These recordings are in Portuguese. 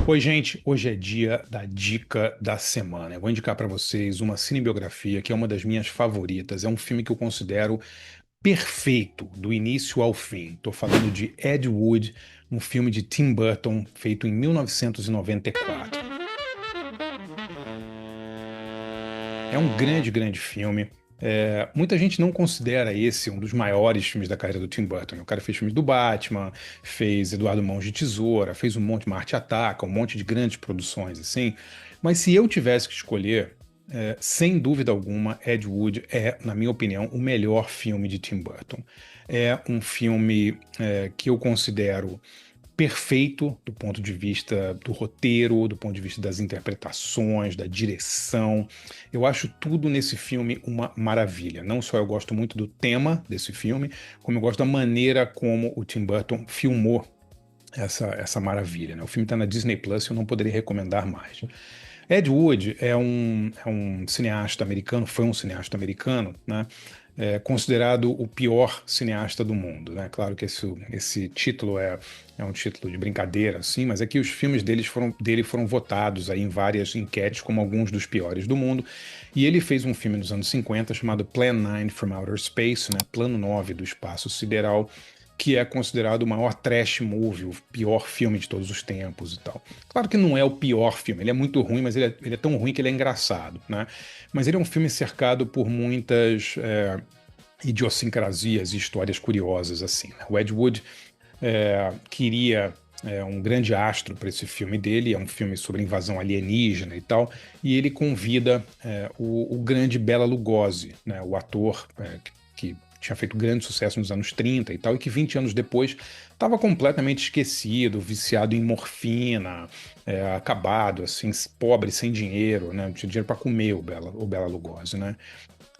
Oi, gente. Hoje é dia da dica da semana. Eu vou indicar para vocês uma cinebiografia que é uma das minhas favoritas. É um filme que eu considero perfeito, do início ao fim. Estou falando de Ed Wood, um filme de Tim Burton feito em 1994. É um grande, grande filme. Muita gente não considera esse um dos maiores filmes da carreira do Tim Burton. O cara fez filmes do Batman, fez Eduardo Mãos de Tesoura, fez um monte de Marte Ataca, um monte de grandes produções assim. Mas se eu tivesse que escolher, sem dúvida alguma, Ed Wood é, na minha opinião, o melhor filme de Tim Burton. É um filme que eu considero perfeito do ponto de vista do roteiro, do ponto de vista das interpretações, da direção. Eu acho tudo nesse filme uma maravilha. Não só eu gosto muito do tema desse filme, como eu gosto da maneira como o Tim Burton filmou essa maravilha, né? O filme está na Disney Plus e eu não poderia recomendar mais. Ed Wood é um cineasta americano, foi um cineasta americano, né? Considerado o pior cineasta do mundo, né? Claro que esse título é um título de brincadeira, assim, mas é que os filmes dele foram votados aí em várias enquetes como alguns dos piores do mundo. E ele fez um filme nos anos 50 chamado Plan 9 from Outer Space, né? Plano 9 do Espaço Sideral, que é considerado o maior trash movie, o pior filme de todos os tempos e tal. Claro que não é o pior filme, ele é muito ruim, mas ele é tão ruim que ele é engraçado, né? Mas ele é um filme cercado por muitas idiosincrasias e histórias curiosas, assim, né? O Ed Wood queria um grande astro para esse filme dele, é um filme sobre invasão alienígena e tal, e ele convida o grande Bela Lugosi, né, o ator que tinha feito grande sucesso nos anos 30 e tal, e que 20 anos depois estava completamente esquecido, viciado em morfina, acabado, assim, pobre, sem dinheiro, né, não tinha dinheiro para comer o Bela Lugosi, né?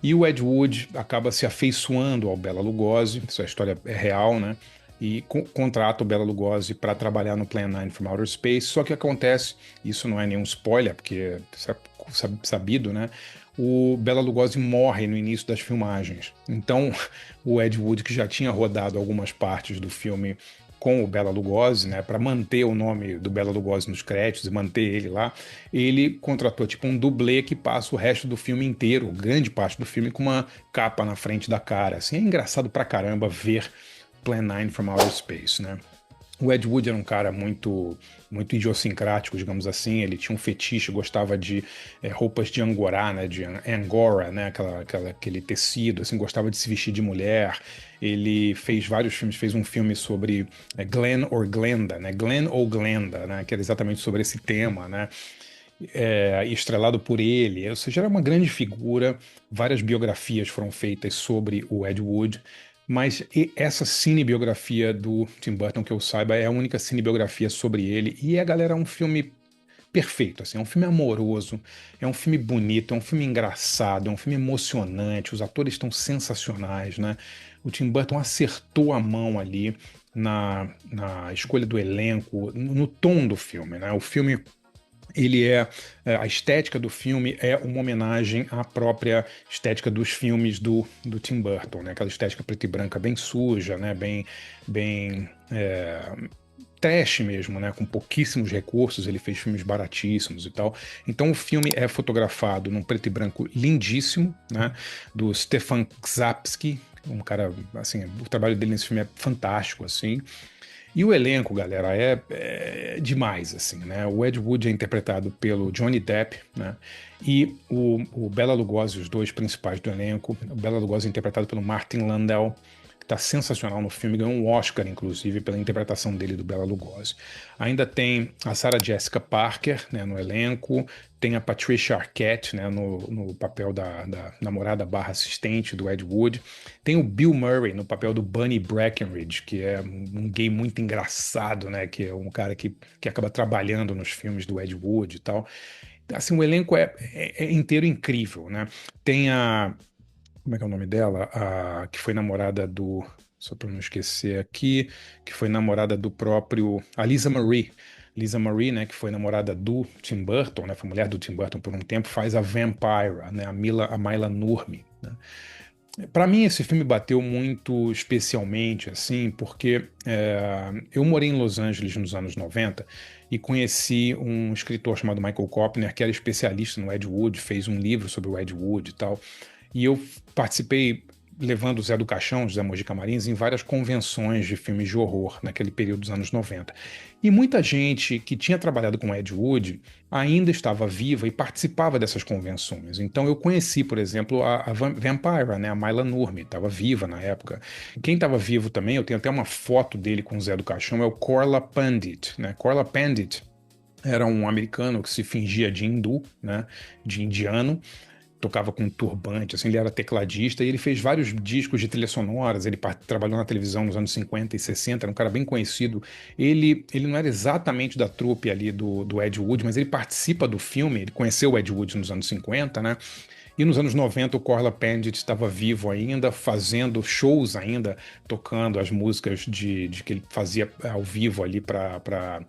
E o Ed Wood acaba se afeiçoando ao Bela Lugosi, essa história é real, né? E contrata o Bela Lugosi para trabalhar no Plan 9 from Outer Space. Só que acontece, isso não é nenhum spoiler, porque é sabido, né? O Bela Lugosi morre no início das filmagens. Então, o Ed Wood, que já tinha rodado algumas partes do filme com o Bela Lugosi, né, para manter o nome do Bela Lugosi nos créditos e manter ele lá, ele contratou tipo um dublê que passa o resto do filme inteiro, grande parte do filme, com uma capa na frente da cara. Assim, é engraçado pra caramba ver Plan 9 from Outer Space, né? O Ed Wood era um cara muito idiosincrático, digamos assim. Ele tinha um fetiche, gostava de roupas de angorá, né, de angora, né, aquele tecido, assim, gostava de se vestir de mulher. Ele fez vários filmes, fez um filme sobre Glenn or Glenda, né, Glenn ou Glenda, né, que era exatamente sobre esse tema, né, estrelado por ele. Ou seja, era uma grande figura. Várias biografias foram feitas sobre o Ed Wood. Mas essa cinebiografia do Tim Burton, que eu saiba, é a única cinebiografia sobre ele. E a galera é um filme perfeito, assim, é um filme amoroso, é um filme bonito, é um filme engraçado, é um filme emocionante, os atores estão sensacionais, né? O Tim Burton acertou a mão ali na escolha do elenco, no tom do filme, né? O filme a estética do filme é uma homenagem à própria estética dos filmes do Tim Burton, né? Aquela estética preta e branca bem suja, né? Bem trash mesmo, né? Com pouquíssimos recursos, ele fez filmes baratíssimos e tal. Então o filme é fotografado num preto e branco lindíssimo, né? Do Stefan Czapski, um cara, assim, o trabalho dele nesse filme é fantástico, assim. E o elenco, galera, é demais, assim, né? O Ed Wood é interpretado pelo Johnny Depp, né? E o Bela Lugosi, os dois principais do elenco. O Bela Lugosi é interpretado pelo Martin Landau, que tá sensacional no filme, ganhou um Oscar, inclusive, pela interpretação dele do Bela Lugosi. Ainda tem a Sarah Jessica Parker, né, no elenco, tem a Patricia Arquette, né, no papel da namorada barra assistente do Ed Wood. Tem o Bill Murray no papel do Bunny Breckinridge, que é um gay muito engraçado, né? Que é um cara que acaba trabalhando nos filmes do Ed Wood e tal. Assim, o elenco é inteiro incrível, né? Tem como é que é o nome dela? Que foi namorada do. Só para não esquecer aqui, que foi namorada do próprio. A Lisa Marie. Lisa Marie, né, que foi namorada do Tim Burton, né, foi mulher do Tim Burton por um tempo, faz a Vampira, né, a Mila Nurmi, né? Para mim, esse filme bateu muito especialmente, assim, porque eu morei em Los Angeles nos anos 90 e conheci um escritor chamado Michael Copner, que era especialista no Ed Wood, fez um livro sobre o Ed Wood e tal. E eu participei levando o Zé do Caixão, José Mojica Marins, em várias convenções de filmes de horror naquele período dos anos 90. E muita gente que tinha trabalhado com Ed Wood ainda estava viva e participava dessas convenções. Então eu conheci, por exemplo, a Vampira, né, a Maila Nurmi, estava viva na época. Quem estava vivo também, eu tenho até uma foto dele com o Zé do Caixão, é o Korla Pandit, né? Korla Pandit era um americano que se fingia de hindu, né, de indiano, tocava com um turbante, assim, ele era tecladista e ele fez vários discos de trilhas sonoras, ele trabalhou na televisão nos anos 50 e 60, era um cara bem conhecido. Ele não era exatamente da trupe ali do Ed Wood, mas ele participa do filme, ele conheceu o Ed Wood nos anos 50, né? E nos anos 90 o Korla Pandit estava vivo ainda, fazendo shows ainda, tocando as músicas de que ele fazia ao vivo ali para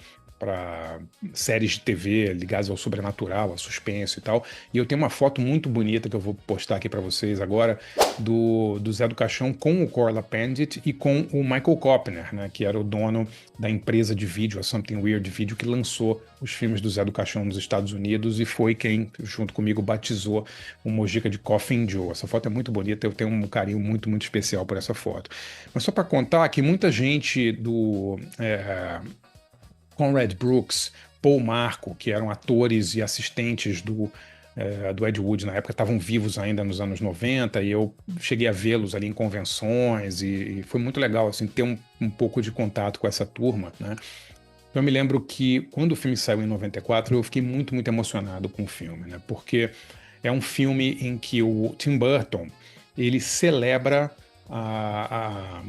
séries de TV ligadas ao sobrenatural, a suspense e tal. E eu tenho uma foto muito bonita que eu vou postar aqui para vocês agora do Zé do Caixão com o Korla Pandit e com o Michael Copner, né, que era o dono da empresa de vídeo, a Something Weird Video, que lançou os filmes do Zé do Caixão nos Estados Unidos e foi quem, junto comigo, batizou o Mojica de Coffin Joe. Essa foto é muito bonita, eu tenho um carinho muito, muito especial por essa foto. Mas só para contar que muita gente Conrad Brooks, Paul Marco, que eram atores e assistentes do Ed Wood na época, estavam vivos ainda nos anos 90 e eu cheguei a vê-los ali em convenções e foi muito legal assim, ter um pouco de contato com essa turma, né? Eu me lembro que quando o filme saiu em 94, eu fiquei muito, muito emocionado com o filme, né? Porque é um filme em que o Tim Burton, ele celebra a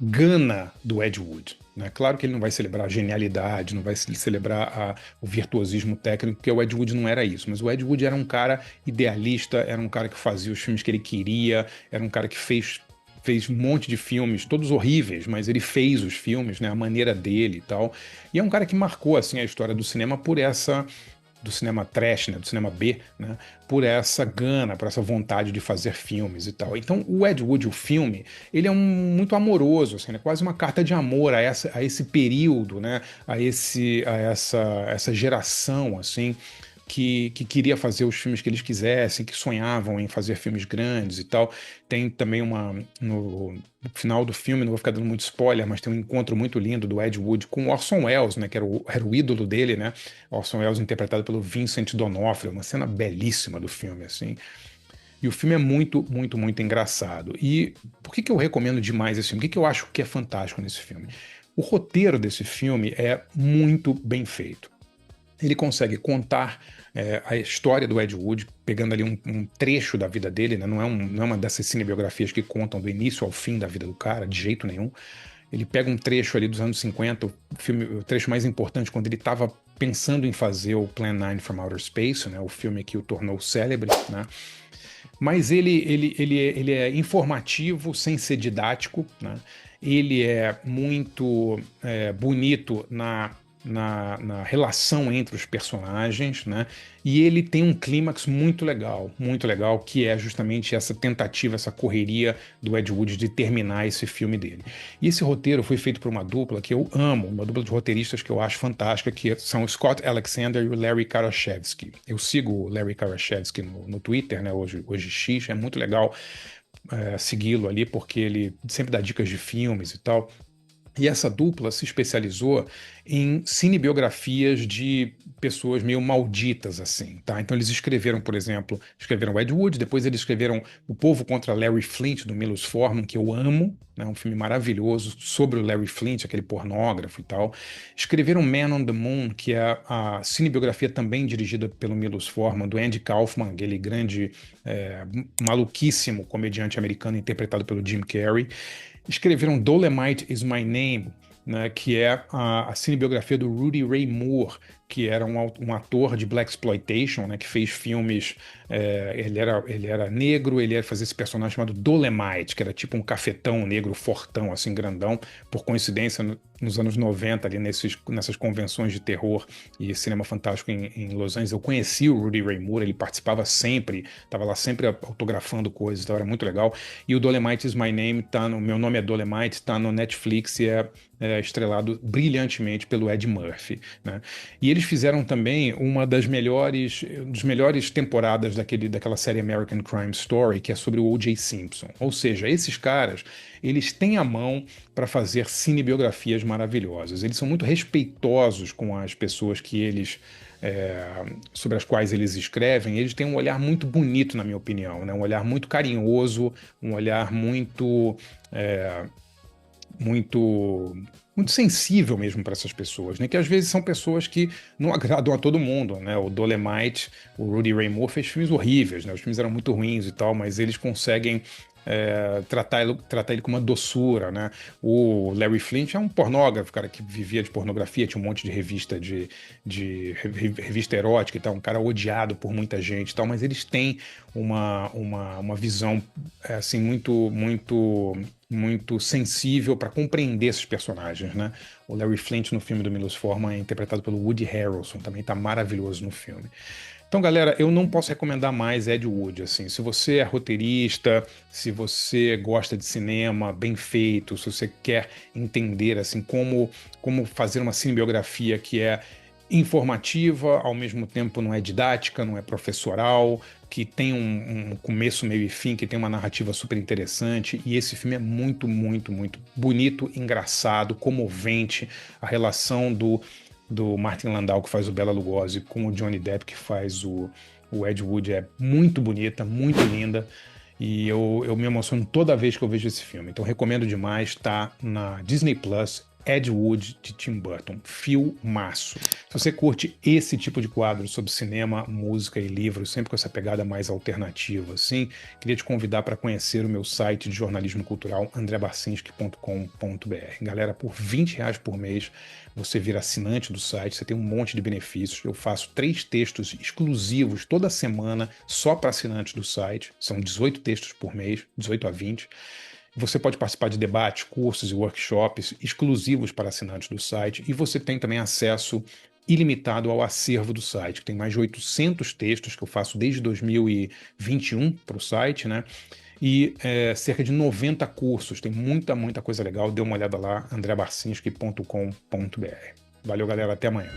gana do Ed Wood, né? Claro que ele não vai celebrar a genialidade, não vai celebrar o virtuosismo técnico, porque o Ed Wood não era isso. Mas o Ed Wood era um cara idealista, era um cara que fazia os filmes que ele queria, era um cara que fez um monte de filmes, todos horríveis, mas ele fez os filmes, né, a maneira dele e tal. E é um cara que marcou assim a história do cinema por essa do cinema trash, né, do cinema B, né, por essa gana, por essa vontade de fazer filmes e tal. Então, o Ed Wood, o filme, ele é muito amoroso, assim, né, quase uma carta de amor a esse período, né, essa geração, assim, que queria fazer os filmes que eles quisessem, que sonhavam em fazer filmes grandes e tal. Tem também no final do filme, não vou ficar dando muito spoiler, mas tem um encontro muito lindo do Ed Wood com Orson Welles, né, que era o ídolo dele, né? Orson Welles interpretado pelo Vincent D'Onofrio, uma cena belíssima do filme, assim. E o filme é muito, muito, muito engraçado. E por que eu recomendo demais esse filme? O que eu acho que é fantástico nesse filme? O roteiro desse filme é muito bem feito. Ele consegue contar a história do Ed Wood, pegando ali um trecho da vida dele, né? Não é uma dessas cinebiografias que contam do início ao fim da vida do cara, de jeito nenhum. Ele pega um trecho ali dos anos 50, o trecho mais importante, quando ele estava pensando em fazer o Plan 9 from Outer Space, né? O filme que o tornou célebre, né? Mas ele é informativo sem ser didático, né? Ele é muito bonito na relação entre os personagens, né? E ele tem um clímax muito legal, que é justamente essa tentativa, essa correria do Ed Wood de terminar esse filme dele. E esse roteiro foi feito por uma dupla que eu amo, uma dupla de roteiristas que eu acho fantástica, que são o Scott Alexander e o Larry Karaszewski. Eu sigo o Larry Karaszewski no Twitter, né? Hoje X, é muito legal segui-lo ali, porque ele sempre dá dicas de filmes e tal. E essa dupla se especializou em cinebiografias de pessoas meio malditas, assim, tá? Então eles escreveram, por exemplo, escreveram Ed Wood, depois eles escreveram O Povo contra Larry Flynt, do Milos Forman, que eu amo, né? Um filme maravilhoso sobre o Larry Flynt, aquele pornógrafo e tal. Escreveram Man on the Moon, que é a cinebiografia também dirigida pelo Milos Forman, do Andy Kaufman, aquele grande, maluquíssimo comediante americano interpretado pelo Jim Carrey. Escreveram Dolomite Is My Name, né, que é a cinebiografia do Rudy Ray Moore, que era um ator de blaxploitation, né, que fez filmes. Ele era negro, ele ia fazer esse personagem chamado Dolomite, que era tipo um cafetão negro fortão, assim, grandão. Por coincidência, nos anos 90, ali nessas convenções de terror e cinema fantástico em Los Angeles. Eu conheci o Rudy Ray Moore, ele participava sempre, estava lá sempre autografando coisas, então era muito legal. E o Dolemite is My Name, Meu Nome é Dolemite, está no Netflix e é estrelado brilhantemente pelo Ed Murphy, né? E eles fizeram também uma das melhores temporadas daquela série American Crime Story, que é sobre o O.J. Simpson. Ou seja, esses caras, eles têm a mão para fazer cinebiografias maravilhosas. Eles são muito respeitosos com as pessoas sobre as quais eles escrevem. Eles têm um olhar muito bonito, na minha opinião, né? Um olhar muito carinhoso, um olhar muito muito sensível mesmo para essas pessoas, né? Que às vezes são pessoas que não agradam a todo mundo, né? O Dolemite, o Rudy Ray Moore fez filmes horríveis, né? Os filmes eram muito ruins e tal, mas eles conseguem tratar ele com uma doçura, né? O Larry Flint é um pornógrafo, cara, que vivia de pornografia, tinha um monte de revista erótica e tal, um cara odiado por muita gente e tal, mas eles têm uma visão assim muito sensível para compreender esses personagens, né? O Larry Flint no filme do Milos Forman é interpretado pelo Woody Harrelson, também tá maravilhoso no filme. Então, galera, eu não posso recomendar mais Ed Wood, assim. Se você é roteirista, se você gosta de cinema bem feito, se você quer entender, assim, como fazer uma cinebiografia que é informativa, ao mesmo tempo não é didática, não é professoral, que tem um começo, meio e fim, que tem uma narrativa super interessante. E esse filme é muito, muito, muito bonito, engraçado, comovente. A relação do Martin Landau, que faz o Bela Lugosi, com o Johnny Depp, que faz o Ed Wood, é muito bonita, muito linda. E eu me emociono toda vez que eu vejo esse filme. Então recomendo demais, tá na Disney Plus, Ed Wood, de Tim Burton. Filmaço. Se você curte esse tipo de quadro sobre cinema, música e livros, sempre com essa pegada mais alternativa, assim, queria te convidar para conhecer o meu site de jornalismo cultural, andrebarcinski.com.br. Galera, por R$ 20 por mês, você vira assinante do site, você tem um monte de benefícios. Eu faço 3 textos exclusivos toda semana, só para assinantes do site. São 18 textos por mês, 18 a 20. Você pode participar de debates, cursos e workshops exclusivos para assinantes do site, e você tem também acesso ilimitado ao acervo do site, que tem mais de 800 textos que eu faço desde 2021 para o site, né? E cerca de 90 cursos, tem muita, muita coisa legal. Dê uma olhada lá, andrebarcinski.com.br. Valeu, galera, até amanhã.